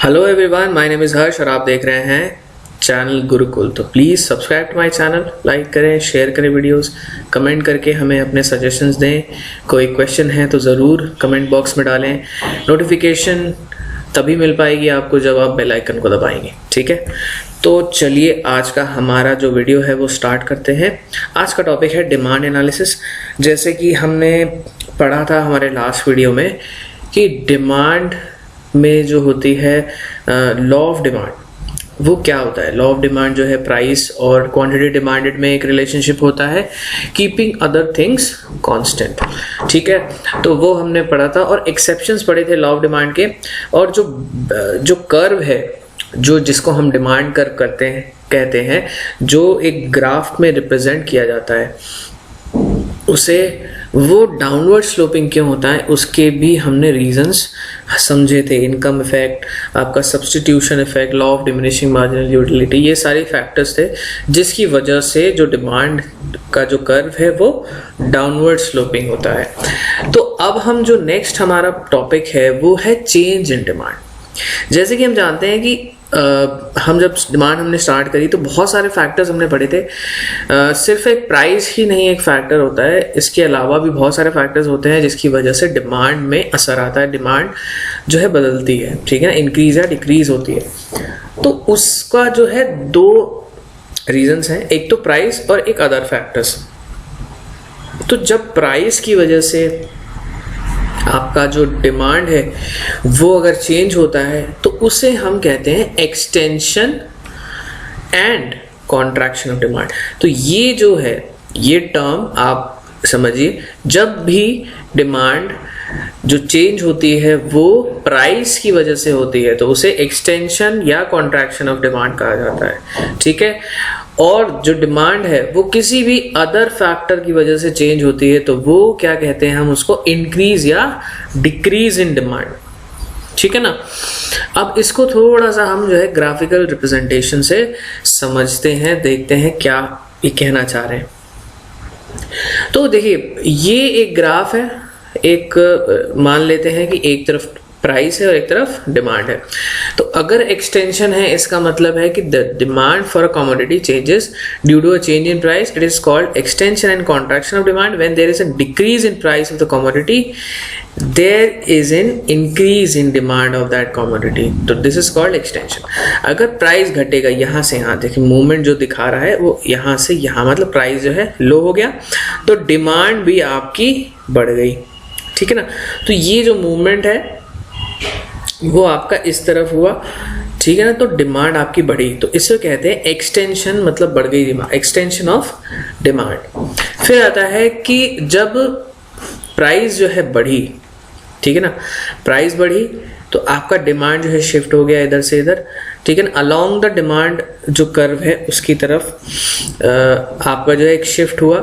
Hello everyone, my name is Harsh और आप देख रहे हैं चैनल गुरुकुल। तो please subscribe to my channel, like करें, शेयर करें वीडियोस, कमेंट करके हमें अपने सजेशंस दें। कोई क्वेश्चन है तो ज़रूर कमेंट बॉक्स में डालें। नोटिफिकेशन तभी मिल पाएगी आपको जब आप बेल आइकन को दबाएंगे, ठीक है। तो चलिए आज का हमारा जो वीडियो है वो स्टार्ट करते हैं। आज का टॉपिक है डिमांड एनालिसिस। जैसे कि हमने पढ़ा था हमारे लास्ट वीडियो में कि डिमांड में जो होती है लॉ ऑफ डिमांड, वो क्या होता है। लॉ ऑफ डिमांड जो है प्राइस और क्वांटिटी डिमांडेड में एक रिलेशनशिप होता है, कीपिंग अदर थिंग्स कांस्टेंट, ठीक है। तो वो हमने पढ़ा था और एक्सेप्शंस पढ़े थे लॉ ऑफ डिमांड के। और जो कर्व है, जो जिसको हम डिमांड कर्व कहते हैं, जो एक ग्राफ में रिप्रेजेंट किया जाता है, उसे वो डाउनवर्ड स्लोपिंग क्यों होता है उसके भी हमने रीजंस समझे थे। इनकम इफेक्ट, आपका substitution effect, law of diminishing marginal utility, ये सारे फैक्टर्स थे जिसकी वजह से जो डिमांड का जो कर्व है वो डाउनवर्ड स्लोपिंग होता है। तो अब हम जो नेक्स्ट हमारा टॉपिक है वो है चेंज इन डिमांड। जैसे कि हम जानते हैं कि हम जब डिमांड हमने स्टार्ट करी तो बहुत सारे फैक्टर्स हमने पढ़े थे। सिर्फ एक प्राइस ही नहीं एक फैक्टर होता है, इसके अलावा भी बहुत सारे फैक्टर्स होते हैं जिसकी वजह से डिमांड में असर आता है। डिमांड जो है बदलती है, ठीक है, इंक्रीज या डिक्रीज होती है। तो उसका जो है दो रीजंस हैं, एक तो प्राइस और एक अदर फैक्टर्स। तो जब प्राइस की वजह से आपका जो डिमांड है वो अगर चेंज होता है तो उसे हम कहते हैं extension and contraction of demand. तो ये जो है, ये टर्म आप समझिए, जब भी डिमांड जो चेंज होती है वो प्राइस की वजह से होती है तो उसे एक्सटेंशन या कॉन्ट्रैक्शन ऑफ डिमांड कहा जाता है, ठीक है। और जो डिमांड है वो किसी भी अदर फैक्टर की वजह से चेंज होती है तो वो क्या कहते हैं, हम उसको इंक्रीज या डिक्रीज इन डिमांड, ठीक है ना। अब इसको थोड़ा सा हम जो है ग्राफिकल रिप्रेजेंटेशन से समझते हैं, देखते हैं क्या ये कहना चाह रहे हैं। तो देखिए, ये एक ग्राफ है। एक मान लेते हैं कि एक तरफ प्राइस है और एक तरफ डिमांड है। तो अगर एक्सटेंशन है, इसका मतलब है कि the demand for a commodity changes due to a change in price, it is called extension and contraction of demand. When there is a decrease in price of the commodity, there is an increase in demand of that commodity, तो this is called extension. अगर price घटेगा, यहाँ से यहाँ देखिए movement जो दिखा रहा है वो यहाँ से यहाँ, मतलब प्राइस जो है लो हो गया तो डिमांड भी आपकी बढ़ गई, ठीक है ना। तो ये जो मूवमेंट है वो आपका इस तरफ हुआ, ठीक है ना। तो डिमांड आपकी बढ़ी, तो इसे कहते हैं एक्सटेंशन, मतलब बढ़ गई डिमांड, एक्सटेंशन ऑफ डिमांड। फिर आता है कि जब प्राइस जो है बढ़ी, ठीक है ना, प्राइस बढ़ी तो आपका डिमांड जो है शिफ्ट हो गया इधर से इधर, ठीक है ना। अलोंग द डिमांड जो कर्व है उसकी तरफ आपका जो है एक शिफ्ट हुआ,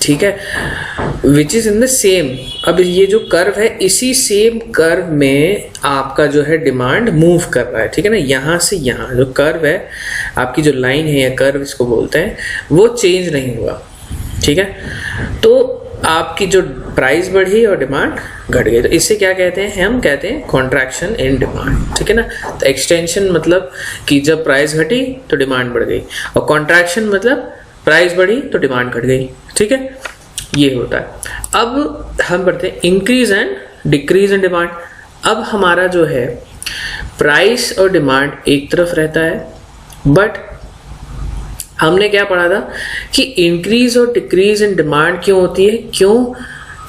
ठीक है, which is in the same. अब ये जो कर्व है, इसी सेम कर्व में आपका जो है डिमांड मूव कर रहा है, ठीक है ना। यहाँ से यहाँ जो कर्व है, आपकी जो लाइन है या कर्व इसको बोलते हैं, वो चेंज नहीं हुआ, ठीक है। तो आपकी जो प्राइस बढ़ी और डिमांड घट गई, तो इससे क्या कहते हैं, हम कहते हैं कॉन्ट्रैक्शन इन डिमांड, ठीक है ना। तो एक्सटेंशन मतलब कि जब प्राइस घटी तो डिमांड बढ़ गई, और कॉन्ट्रैक्शन मतलब प्राइस बढ़ी तो डिमांड घट गई, ठीक है, ये होता है। अब हम बढ़ते हैं increase and decrease in demand. अब हमारा जो है प्राइस और डिमांड एक तरफ रहता है, बट हमने क्या पढ़ा था कि इंक्रीज और डिक्रीज इन डिमांड क्यों होती है, क्यों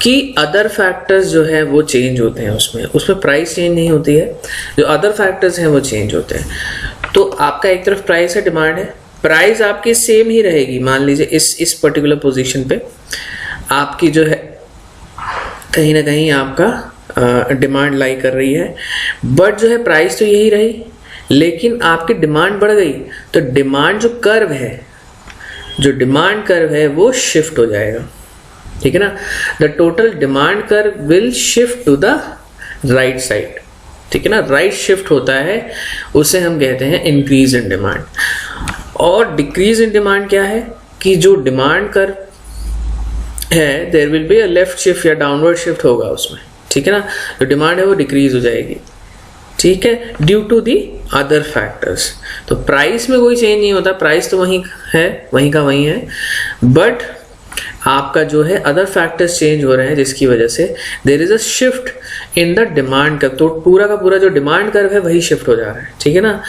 कि अदर फैक्टर्स जो है वो चेंज होते हैं, उसमें प्राइस चेंज नहीं होती है, जो अदर फैक्टर्स हैं वो चेंज होते हैं। तो आपका एक तरफ प्राइस है, डिमांड है, प्राइस आपकी सेम ही रहेगी। मान लीजिए इस पर्टिकुलर पोजीशन पे आपकी जो है कहीं ना कहीं आपका डिमांड लाई कर रही है, बट जो है प्राइस तो यही रही, लेकिन आपकी डिमांड बढ़ गई तो डिमांड जो कर्व है, जो डिमांड कर्व है वो शिफ्ट हो जाएगा, ठीक है ना। The total demand curve will shift to the right side, ठीक है ना। राइट शिफ्ट होता है, उसे हम कहते हैं इंक्रीज इन डिमांड। और डिक्रीज इन डिमांड क्या है कि जो डिमांड कर्व है, there will be a left shift या डाउनवर्ड शिफ्ट होगा उसमें, ठीक है ना। जो डिमांड है वो डिक्रीज हो जाएगी, ठीक है, due to the other factors. तो प्राइस में कोई चेंज नहीं होता, प्राइस तो वहीं है, वहीं का वहीं है, बट आपका जो है अदर फैक्टर्स चेंज हो रहे हैं, जिसकी वजह से there is a shift in the demand curve. तो पूरा का पूरा जो डिमांड कर्व है वही शिफ्ट हो जा रहा है, ठीक है ना।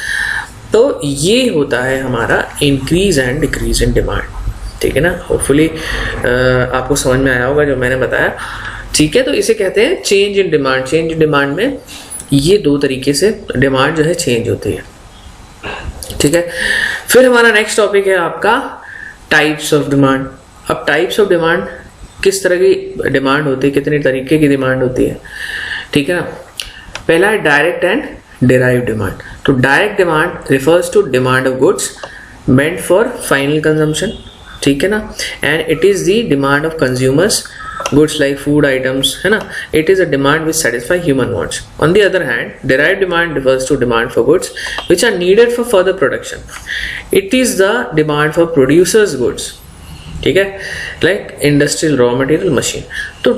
तो ये होता है हमारा increase and decrease in demand, ठीक है ना। होपफुली आपको समझ में आया होगा जो मैंने बताया, ठीक है। तो इसे कहते हैं change in demand. Change in demand में ये दो तरीके से डिमांड जो है चेंज होती है, ठीक है। फिर हमारा नेक्स्ट टॉपिक है आपका टाइप्स ऑफ डिमांड। अब टाइप्स ऑफ डिमांड, किस तरह की डिमांड होती है, कितने तरीके की डिमांड होती है, ठीक है ना। पहला है डायरेक्ट एंड डिराइव डिमांड। तो direct demand refers to demand of goods meant for final consumption, ठीक है ना, and it is the demand of consumers goods like food items, है ना. It is a demand which satisfy human wants. On the other hand, derived demand refers to demand for goods which are needed for further production. It is the demand for producers goods, ठीक है, like industrial raw material machine. तो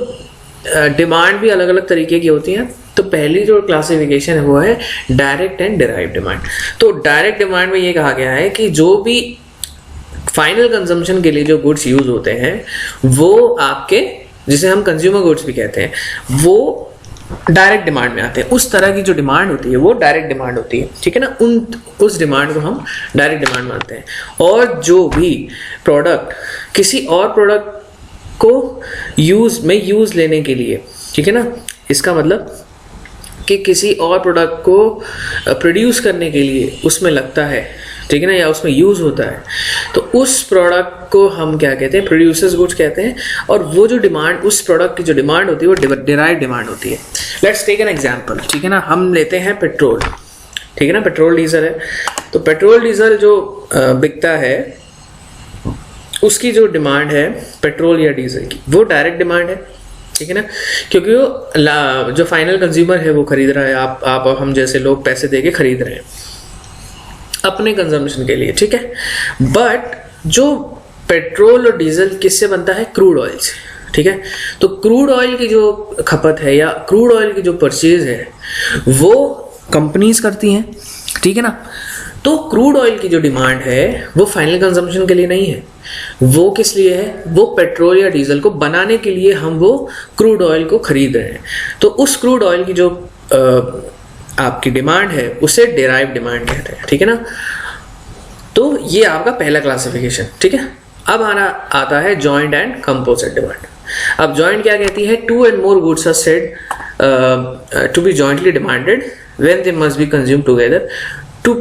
demand भी अलग अलग तरीके की होती है। तो पहली जो क्लासिफिकेशन है वो है डायरेक्ट एंड डिराइव्ड डिमांड। तो डायरेक्ट डिमांड में ये कहा गया है कि जो भी फाइनल कंजम्पशन के लिए जो गुड्स यूज होते हैं वो आपके, जिसे हम कंज्यूमर गुड्स भी कहते हैं, वो डायरेक्ट डिमांड में आते हैं। उस तरह की जो डिमांड होती है वो डायरेक्ट डिमांड होती है, ठीक है ना। उस डिमांड को हम डायरेक्ट डिमांड मानते हैं। और जो भी प्रोडक्ट किसी और प्रोडक्ट को यूज लेने के लिए, ठीक है ना, इसका मतलब कि किसी और प्रोडक्ट को प्रोड्यूस करने के लिए उसमें लगता है, ठीक है ना, या उसमें यूज होता है, तो उस प्रोडक्ट को हम क्या कहते हैं, प्रोड्यूसर्स गुड्स कहते हैं। और वो जो डिमांड, उस प्रोडक्ट की जो डिमांड होती है वो डिराइव्ड डिमांड होती है। लेट्स टेक एन एग्जांपल, ठीक है ना। हम लेते हैं पेट्रोल, ठीक है ना, पेट्रोल डीजल है। तो पेट्रोल डीजल जो बिकता है उसकी जो डिमांड है पेट्रोल या डीजल की, वो डायरेक्ट डिमांड है, ठीक है ना, क्योंकि वो जो फाइनल कंज्यूमर है वो खरीद रहा है, आप हम जैसे लोग पैसे देके खरीद रहे हैं अपने कंजम्पशन के लिए, ठीक है। बट जो पेट्रोल और डीजल किससे बनता है, क्रूड ऑयल से, ठीक है। तो क्रूड ऑयल की जो खपत है या क्रूड ऑयल की जो परचेज है वो कंपनीज करती हैं, ठीक है ना। तो क्रूड ऑयल की जो डिमांड है वो फाइनल कंजम्पशन के लिए नहीं है, वो किस लिए है, वो पेट्रोल या डीजल को बनाने के लिए हम वो क्रूड ऑयल को खरीद रहे हैं। तो उस क्रूड ऑयल की जो आपकी डिमांड है उसे डिराइव्ड डिमांड कहते हैं, ठीक है ना। तो ये आपका पहला क्लासिफिकेशन, ठीक है। अब आता है जॉइंट एंड कंपोजिट डिमांड। अब जॉइंट क्या कहती है, two and more goods are said to be jointly demanded when they must be consumed together to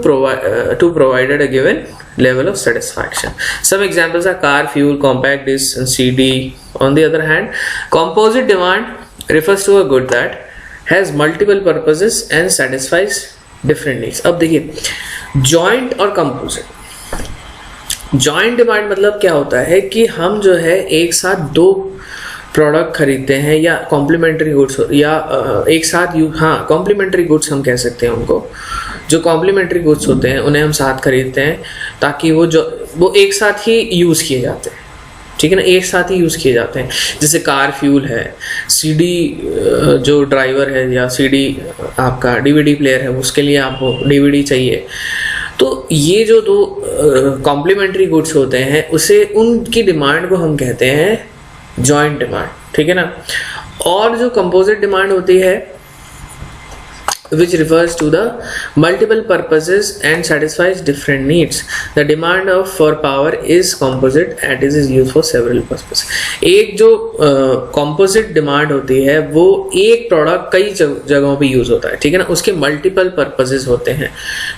provide a given level of satisfaction. Some examples are car, fuel, compact disc and CD. On the other hand, composite demand refers to a good that has multiple purposes and satisfies different needs. अब देखिए joint और composite, joint demand मतलब क्या होता है कि हम जो है एक साथ दो प्रोडक्ट खरीदते हैं या कॉम्प्लीमेंट्री गुड्स या एक साथ कॉम्प्लीमेंट्री गुड्स हम कह सकते हैं उनको। जो कॉम्प्लीमेंट्री गुड्स होते हैं उन्हें हम साथ खरीदते हैं ताकि वो एक साथ ही यूज़ किए जाते हैं, ठीक है ना, एक साथ ही यूज़ किए जाते हैं। जैसे कार फ्यूल है, सीडी जो ड्राइवर है या सीडी आपका डीवीडी प्लेयर है उसके लिए आपको डीवीडी चाहिए। तो ये जो दो कॉम्प्लीमेंट्री गुड्स होते हैं उसे उनकी डिमांड को हम कहते हैं जॉइंट डिमांड, ठीक है ना। और जो कंपोजिट डिमांड होती है which refers to the multiple purposes and satisfies different needs. The demand for power is composite and it is used for several purposes. एक जो composite demand होती है वो एक प्रोडक्ट कई जगहों पे यूज होता है, ठीक है ना, उसके मल्टीपल पर्पसेस होते हैं,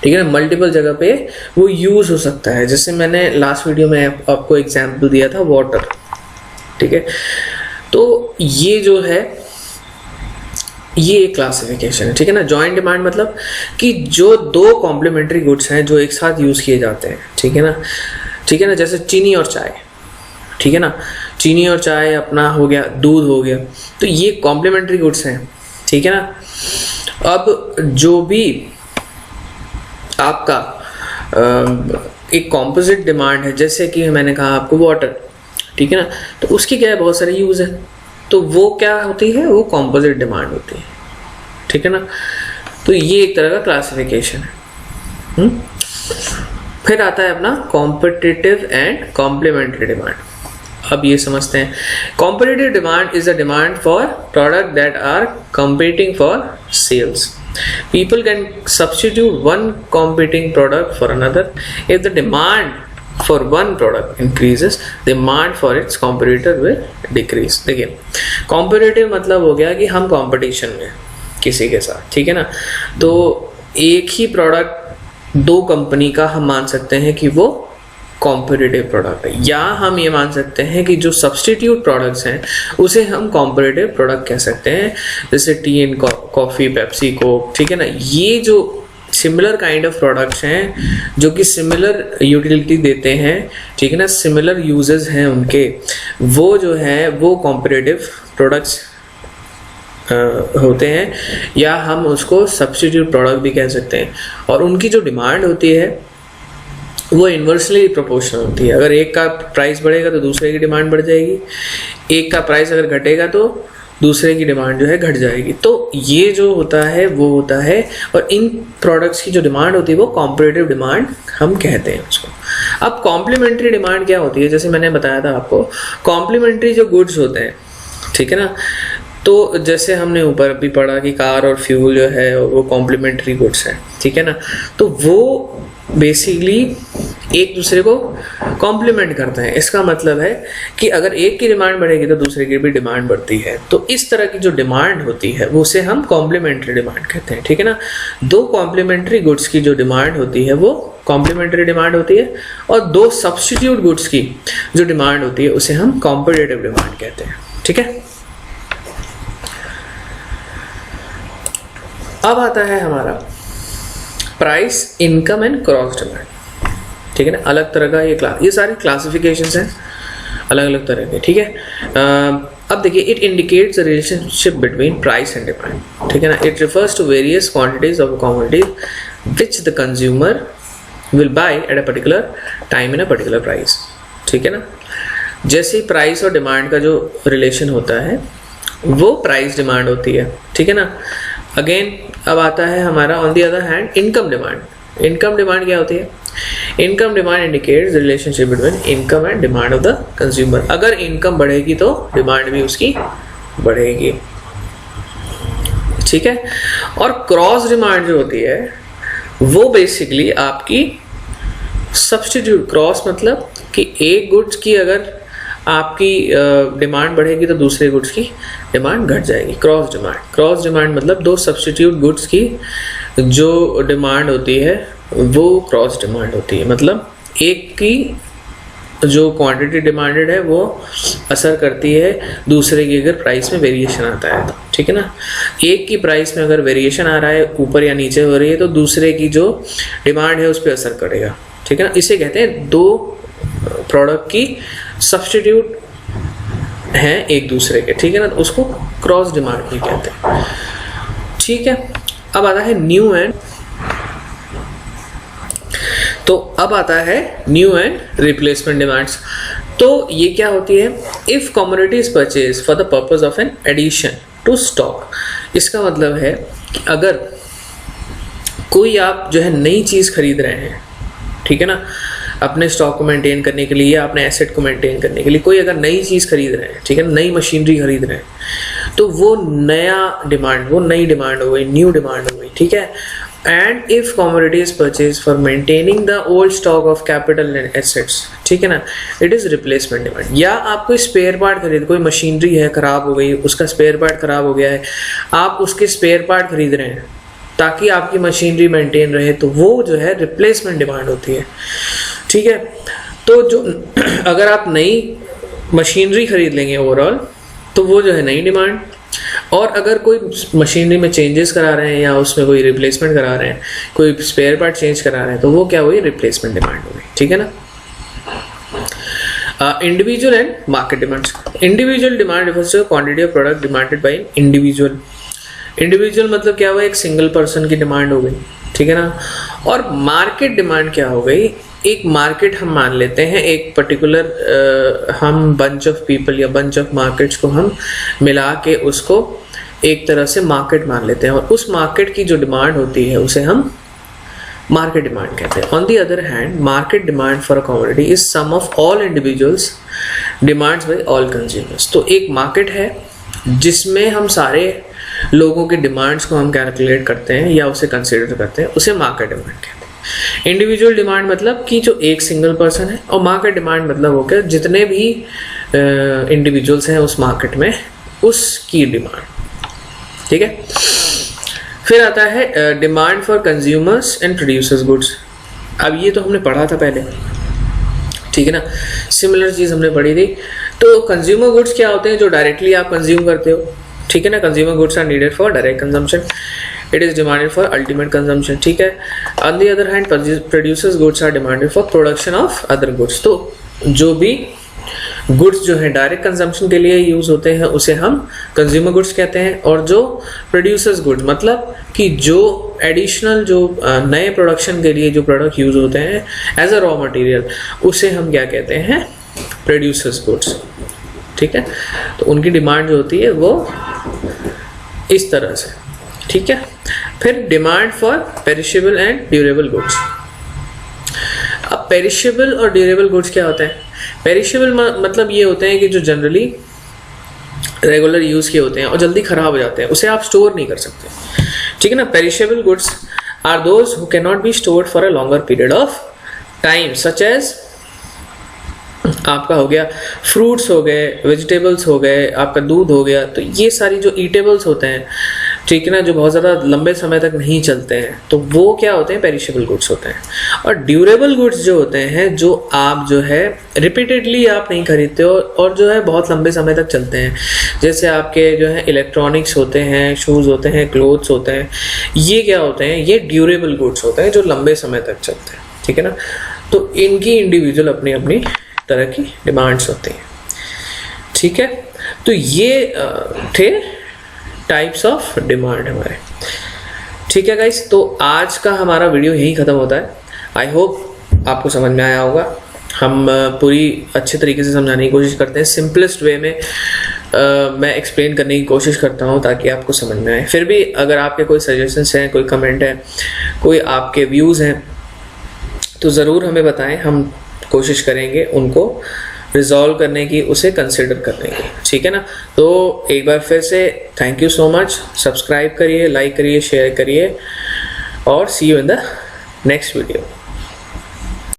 ठीक है ना, मल्टीपल जगह पे वो यूज हो सकता है। जैसे मैंने लास्ट वीडियो में आपको एग्जाम्पल दिया था वाटर, ठीक है। तो ये जो है ये एक क्लासिफिकेशन है, ठीक है ना। जॉइंट डिमांड मतलब कि जो दो कॉम्प्लीमेंट्री गुड्स हैं जो एक साथ यूज किए जाते हैं, ठीक है ना, ठीक है ना। जैसे चीनी और चाय, ठीक है ना, चीनी और चाय अपना हो गया, दूध हो गया, तो ये कॉम्प्लीमेंट्री गुड्स हैं, ठीक है ना। अब जो भी आपका एक कॉम्पोजिट डिमांड है, जैसे कि मैंने कहा आपको वाटर, ठीक है ना, तो उसकी क्या है, बहुत सारे यूज है, तो वो क्या होती है, वो कॉम्पोजिट डिमांड होती है, ठीक है ना। तो ये एक तरह का क्लासिफिकेशन है। फिर आता है अपना कॉम्पिटिटिव एंड कॉम्प्लीमेंट्री डिमांड। अब ये समझते हैं। Competitive demand is a demand for product that are competing for sales. People can substitute one competing product for another. If the demand for one product increases, demand for its competitor will decrease. देखिए, competitive मतलब हो गया कि हम competition में किसी के साथ, ठीक है ना। तो एक ही प्रोडक्ट दो कंपनी का हम मान सकते हैं कि वो कॉम्पिटिटिव प्रोडक्ट है, या हम ये मान सकते हैं कि जो सब्सटीट्यूट प्रोडक्ट्स हैं उसे हम कॉम्पिटिटिव प्रोडक्ट कह सकते हैं, जैसे T and coffee, Pepsi, Coke, ठीक है ना। ये जो सिमिलर काइंड ऑफ प्रोडक्ट्स हैं जो कि सिमिलर यूटिलिटी देते हैं, ठीक है ना, सिमिलर यूजेस हैं उनके, वो जो है वो कॉम्पिटिटिव प्रोडक्ट्स होते हैं, या हम उसको सब्सटीट्यूट प्रोडक्ट भी कह सकते हैं। और उनकी जो डिमांड होती है वो इन्वर्सली प्रोपोर्शनल होती है। अगर एक का प्राइस बढ़ेगा तो दूसरे की डिमांड बढ़ जाएगी, एक का प्राइस अगर घटेगा तो दूसरे की डिमांड जो है घट जाएगी। तो ये जो होता है वो होता है, और इन प्रोडक्ट्स की जो डिमांड होती है वो कॉम्पिटिटिव डिमांड हम कहते हैं उसको। अब कॉम्प्लीमेंट्री डिमांड क्या होती है, जैसे मैंने बताया था आपको, कॉम्प्लीमेंट्री जो गुड्स होते हैं, ठीक है ना। तो जैसे हमने ऊपर भी पढ़ा कि कार और फ्यूल जो है वो कॉम्प्लीमेंट्री गुड्स है, ठीक है ना। तो वो बेसिकली एक दूसरे को कॉम्प्लीमेंट करते हैं। इसका मतलब है कि अगर एक की डिमांड बढ़ेगी तो दूसरे की भी डिमांड बढ़ती है। तो इस तरह की जो डिमांड होती है वो उसे हम कॉम्प्लीमेंट्री डिमांड कहते हैं, ठीक है ना। दो कॉम्प्लीमेंट्री गुड्स की जो डिमांड होती है वो कॉम्प्लीमेंट्री डिमांड होती है, और दो सब्स्टिट्यूट गुड्स की जो डिमांड होती है उसे हम कॉम्पिटिटिव डिमांड कहते हैं, ठीक है। अब आता है हमारा price, income and cross demand, ठीक है ना। अलग तरह का ये सारी क्लासिफिकेशंस हैं अलग अलग तरह के, ठीक है। अब देखिए, it indicates the relationship between price and demand, ठीक है ना। It refers to various quantities of commodity which the consumer will buy at a particular time in a particular price, ठीक है ना। जैसे ही प्राइस और डिमांड का जो रिलेशन होता है वो प्राइस डिमांड होती है, ठीक है ना। अगेन अब आता है हमारा on the other hand income demand. Income demand क्या होती है? Income demand indicates the relationship between income and demand of the consumer. अगर इनकम बढ़ेगी तो डिमांड भी उसकी बढ़ेगी, ठीक है। और क्रॉस डिमांड जो होती है वो बेसिकली आपकी सब्स्टिट्यूट, क्रॉस मतलब कि एक गुड्स की अगर आपकी डिमांड बढ़ेगी तो दूसरे गुड्स की डिमांड घट जाएगी। क्रॉस डिमांड मतलब दो सब्स्टिट्यूट गुड्स की जो डिमांड होती है वो क्रॉस डिमांड होती है। मतलब एक की जो क्वांटिटी डिमांडेड है वो असर करती है दूसरे की अगर प्राइस में वेरिएशन आता है तो, ठीक है ना। एक की प्राइस में अगर वेरिएशन आ रहा है, ऊपर या नीचे हो रही है, तो दूसरे की जो डिमांड है उस पर असर करेगा, ठीक है ना। इसे कहते हैं दो प्रोडक्ट की सब्स्टिट्यूट हैं एक दूसरे के, ठीक है ना। तो उसको क्रॉस डिमांड भी कहते हैं, ठीक है। अब आता है न्यू एंड रिप्लेसमेंट डिमांड्स। तो ये क्या होती है? If commodity is purchase for the purpose of an addition to stock. इसका मतलब है कि अगर कोई आप जो है नई चीज खरीद रहे हैं, ठीक है ना, अपने स्टॉक को मेंटेन करने के लिए या अपने एसेट को मेंटेन करने के लिए, कोई अगर नई चीज़ खरीद रहे हैं, ठीक है, नई मशीनरी खरीद रहे हैं, तो वो नई डिमांड हो गई, न्यू डिमांड हो गई, ठीक है। And if commodity is purchase for maintaining the old stock of capital and assets, ठीक है ना, इट इज रिप्लेसमेंट डिमांड। या आप कोई स्पेयर पार्ट खरीद, कोई मशीनरी है खराब हो गई, उसका स्पेयर पार्ट खराब हो गया है, आप उसके स्पेयर पार्ट खरीद रहे हैं ताकि आपकी मशीनरी मेंटेन रहे, तो वो जो है रिप्लेसमेंट डिमांड होती है, ठीक है। तो जो अगर आप नई मशीनरी खरीद लेंगे ओवरऑल, तो वो जो है नई डिमांड। और अगर कोई मशीनरी में चेंजेस करा रहे हैं या उसमें कोई रिप्लेसमेंट करा रहे हैं, कोई स्पेयर पार्ट चेंज करा रहे हैं, तो वो क्या हुई? रिप्लेसमेंट डिमांड हो गई, ठीक है ना। Individual and market demands. Individual demand refers to quantity of product demanded by individual. Individual मतलब क्या हुआ? एक सिंगल पर्सन की डिमांड हो गई, ठीक है ना। और मार्केट डिमांड क्या हो गई? एक मार्केट हम मान लेते हैं, एक पर्टिकुलर हम बंच ऑफ पीपल या बंच ऑफ मार्केट्स को हम मिला के उसको एक तरह से मार्केट मान लेते हैं और उस मार्केट की जो डिमांड होती है उसे हम मार्केट डिमांड कहते हैं। On the other hand, market demand for a commodity is sum of all individuals demands by all consumers. तो एक मार्केट है जिसमें हम सारे लोगों के डिमांड्स को हम कैलकुलेट करते हैं या उसे कंसिडर करते हैं, उसे मार्केट डिमांड कहते हैं। इंडिविजुअल डिमांड मतलब कि जो एक सिंगल पर्सन है, और मार्केट डिमांड मतलब हो गया जितने भी इंडिविजुअल्स हैं उस मार्केट में, उसकी डिमांड। ठीक है, फिर आता है demand for consumers and producers goods. अब ये तो हमने पढ़ा था पहले, ठीक है ना, सिमिलर चीज़ हमने पढ़ी थी। तो कंज्यूमर गुड्स क्या होते हैं? जो डायरेक्टली आप कंज्यूम करते हो, ठीक है ना। Consumer goods are needed for direct consumption, it is demanded for ultimate consumption, ठीक है। On the other hand, producers goods are demanded for production of other goods. तो जो भी गुड्स जो है डायरेक्ट कंजम्पशन के लिए यूज होते हैं उसे हम कंज्यूमर गुड्स कहते हैं, और जो प्रोड्यूसर्स गुड्स मतलब कि जो एडिशनल जो नए प्रोडक्शन के लिए जो प्रोडक्ट यूज होते हैं एज अ रॉ मटेरियल, उसे हम क्या कहते हैं? प्रोड्यूसर्स गुड्स, ठीक है। तो उनकी डिमांड जो होती है वो इस तरह से, ठीक है। फिर demand for perishable and durable goods. अब पेरिशेबल और ड्यूरेबल गुड्स क्या होते हैं? पेरिशेबल मतलब ये होते हैं कि जो जनरली रेगुलर यूज के होते हैं और जल्दी खराब हो जाते हैं, उसे आप स्टोर नहीं कर सकते, ठीक है ना। Perishable goods are those who can not be stored for a longer period of time, such as आपका हो गया फ्रूट्स हो गए, वेजिटेबल्स हो गए, आपका दूध हो गया। तो ये सारी जो ईटेबल्स होते हैं, ठीक है ना, जो बहुत ज़्यादा लंबे समय तक नहीं चलते हैं, तो वो क्या होते हैं? पेरिशेबल गुड्स होते हैं। और ड्यूरेबल गुड्स जो होते हैं, जो आप जो है रिपीटेडली आप नहीं खरीदते हो और जो है बहुत लंबे समय तक चलते हैं, जैसे आपके जो है इलेक्ट्रॉनिक्स होते हैं, शूज़ होते हैं, क्लोथ्स होते हैं, ये क्या होते हैं? ये ड्यूरेबल गुड्स होते हैं जो लंबे समय तक चलते हैं, ठीक है ना। तो इनकी इंडिविजुअल अपनी अपनी तरह की डिमांड्स होती हैं, ठीक है। तो ये थे टाइप्स ऑफ डिमांड हमारे, ठीक है गाइस। तो आज का हमारा वीडियो यही ख़त्म होता है। आई होप आपको समझ में आया होगा। हम पूरी अच्छे तरीके से समझाने की कोशिश करते हैं, सिंपलेस्ट वे में मैं एक्सप्लेन करने की कोशिश करता हूँ ताकि आपको समझ में आए। फिर भी अगर आपके कोई सजेशंस हैं, कोई कमेंट है, कोई आपके व्यूज़ हैं, तो ज़रूर हमें बताएं, हम कोशिश करेंगे उनको रिजॉल्व करने की, उसे कंसिडर करने की, ठीक है ना। तो एक बार फिर से thank you so much. Subscribe करिए, लाइक करिए, शेयर करिए, और see you in the next video.